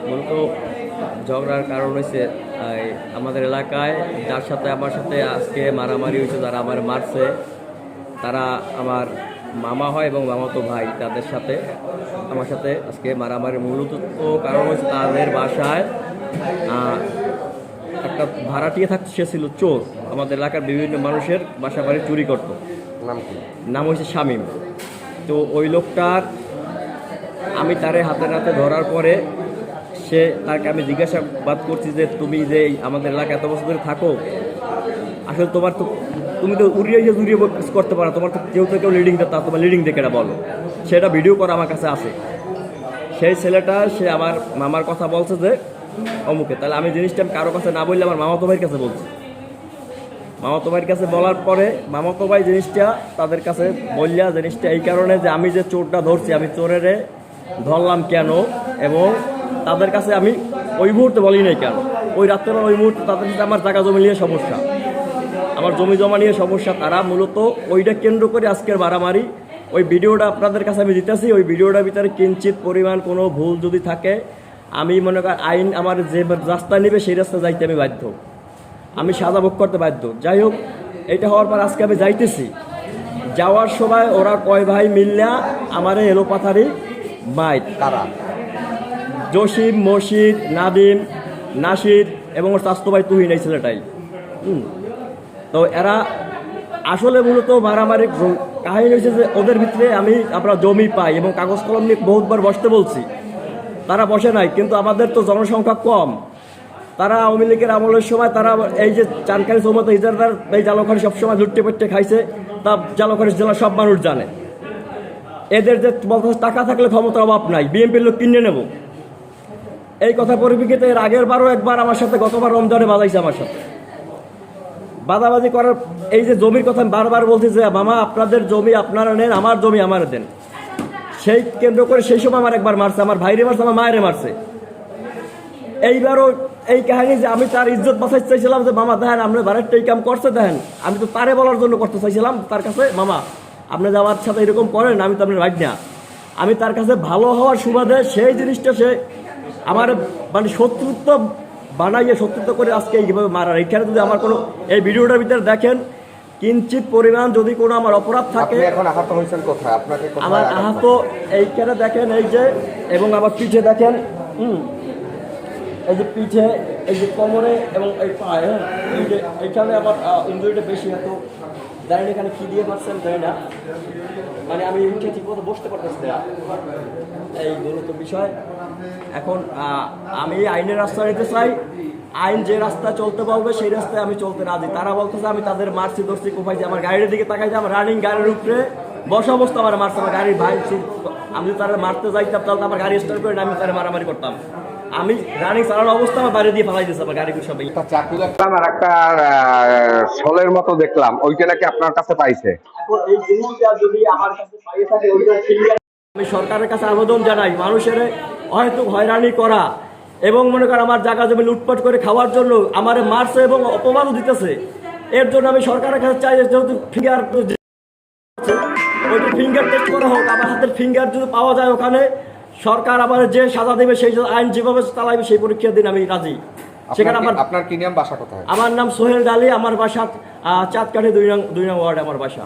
মূলত ঝগড়ার কারণ হয়েছে আমাদের এলাকায় যার সাথে আমার সাথে আজকে মারামারি হয়েছে, যারা আমার মারছে তারা আমার মামা হয় এবং মামাতো ভাই। তাদের সাথে আমার সাথে আজকে মারামারি মূলত কারণ হয়েছে তাদের বাসায় একটা ভাড়াটিয়ে থাকতে, সে ছিল চোর। আমাদের এলাকার বিভিন্ন মানুষের বাসা বাড়ি চুরি করতো। নাম কি? নাম হয়েছে শামীম। তো ওই লোকটার আমি তারে হাতে নাতে ধরার পরে তাকে আমি জিজ্ঞাসাবাদ করছি যে তুমি যে আমাদের এলাকায় এত বছর ধরে থাকো, আসলে তুমি তো উড়িয়ে করতে পারো, তোমার তো কেউ লিডিং দিতে, তোমার লিডিং দেখে এটা বলো। সেটা ভিডিও করা আমার কাছে আছে। সেই ছেলেটা সে আমার মামার কথা বলছে যে অমুকে, তাহলে আমি জিনিসটা কারো কাছে না বললে আমার মামাতো ভাইয়ের কাছে বলছি। মামাতো ভাইয়ের কাছে বলার পরে মামাতো ভাই জিনিসটা তাদের কাছে বললিয়া জিনিসটা এই কারণে যে আমি যে চোরটা ধরছি, আমি চোরেরে ধরলাম কেন, এবং তাদের কাছে আমি ওই মুহূর্তে বলি নাই কেন। ওই রাত্রেবেলা ওই মুহূর্তে তাদের সাথে আমার জায়গা জমি নিয়ে সমস্যা, আমার জমি জমা নিয়ে সমস্যা। তারা মূলত ওইটা কেন্দ্র করে আজকের মারামারি। ওই ভিডিওটা আপনাদের কাছে আমি দিতেছি। ওই ভিডিওটার ভিতরে কিঞ্চিত পরিমাণ কোনো ভুল যদি থাকে, আমি মনে করি আইন আমার যে রাস্তা নেবে সেই রাস্তা যাইতে আমি বাধ্য, আমি সাজা ভোগ করতে বাধ্য। যাই হোক, এটা হওয়ার পর আজকে আমি যাইতেছি। যাওয়ার সময় ওরা কয় ভাই মিল্লা আমার এলোপাথারি মাইট, কারা? জসিম, মসজিদ, নাদিম, নাসির এবং ওর স্বাস্থ্য ভাই তুহিন, এই ছেলেটাই। তো এরা আসলে মূলত মারামারি কাহিনী হয়েছে যে ওদের ভিতরে আমি আপনার জমি পাই এবং কাগজ কলম নিয়ে বহুতবার বসতে বলছি, তারা বসে নাই। কিন্তু আমাদের তো জনসংখ্যা কম। তারা আওয়ামী লীগের আমলের সময় তারা এই যে চানখানি চৌমত ইজারদার এই জালখানি সবসময় লুট্টে পেট্টে খাইছে, তা জালখানি জেলা সব মানুষ জানে। এদের যে টাকা থাকলে ক্ষমতার অভাব নাই, বিএনপির লোক কিনে নেব, এই কথা পরিপ্রেক্ষিতে এর আগের বারও একবার আমার সাথে, গতবার রমজানে বাজাইছে আমার সাথে। বাদাবাজি করার এই যে জমির কথা বারবার বলছি যে মামা আপনাদের জমি আপনারা নেন, আমার জমি আমার দেন, সেই কেন্দ্র করে সেই সময় আমার একবার মারছে, আমার ভাইরে মারছে, আমার মায়েরে মারছে। এইবারও এই কাহিনী যে আমি তার ইজ্জত বাঁচাইতে চাইছিলাম যে মামা দেখেন আপনি বারেরটা এই কাম করছে, দেখেন আমি তো তারে বলার জন্য করতে চাইছিলাম তার কাছে, মামা আপনি যে আমার সাথে এরকম করেন আমি তো আপনার ভাই না। আমি তার কাছে ভালো হওয়ার সুবাদে সেই জিনিসটা সে আমার মানে শত্রুত্ব বানাইয়ে শত্রুত্ব করে আজকে এইভাবে মারার। এইখানে যদি আমার কোনো এই ভিডিওটার ভিতরে দেখেন কিঞ্চিত পরিমাণ যদি কোনো আমার অপরাধ থাকে। এখন আহত হয়েছেন কোথায়? আপনাকে আমার আহত এইখানে দেখেন, এই যে, এবং আবার পিঠে দেখেন, এই যে পিঠে, এই যে কোমরে এবং এই পায়ে, এই যে এইখানে আমার ইঞ্জুরিটা বেশি। এত জানি না এখানে কী দিয়ে পারছেন জানি না, মানে আমি উঠে ঠিক মতো বসতে পারতেছি না, এই মূলত বিষয়। এখন আমি আইনের রাস্তা নিতে চাই, আইন যে রাস্তা চলতে পারবে সেই রাস্তায় আমি চলতে রাজি। তারা বলতেছে আমি তাদের মারছি দোষী কোপাইছি, আমার গাড়ির দিকে তাকাই যে আমার রানিং গাড়ির উপরে বসা অবস্থা আমার মারছে, আমার গাড়ির ভাই। আমি যদি তারা মারতে যাইতাম তাহলে আমার গাড়ি স্টার্ট করে আমি তারা মারামারি করতাম। আমি রানিং চালানোর অবস্থা আমার বাইরে দিয়ে ফেলাই দিয়েছে আমার গাড়িগুলো সবাই। চাকু দেখলাম আর একটা শোলের মতো দেখলাম, ওইটা নাকি আপনার কাছে পাইছে। এই জিনিসটা যদি আমার কাছে পাইয়ে থাকে, আমি সরকারের কাছে আবেদন জানাই মানুষের হয়তো হয়রানি করা এবং মনে করেন আমার জায়গা জমি লুটপাট করে খাওয়ার জন্য আমার মারছে এবং অপমানও দিতেছে। এর জন্য আমি সরকারের কাছে চাই যেহেতু ফিঙ্গার টেস্ট করা হোক, আমার হাতের ফিঙ্গার যদি পাওয়া যায় ওখানে সরকার আবার যে সাজা দেবে সেই আইন যেভাবে চালাইবে সেই পরীক্ষার দিন আমি রাজি। সেখানে আপনার কি নাম, বাসা কোথায়? আমার নাম সোহেল ডালি, আমার বাসা চাঁদকাঠি 2 নং ওয়ার্ড আমার বাসা।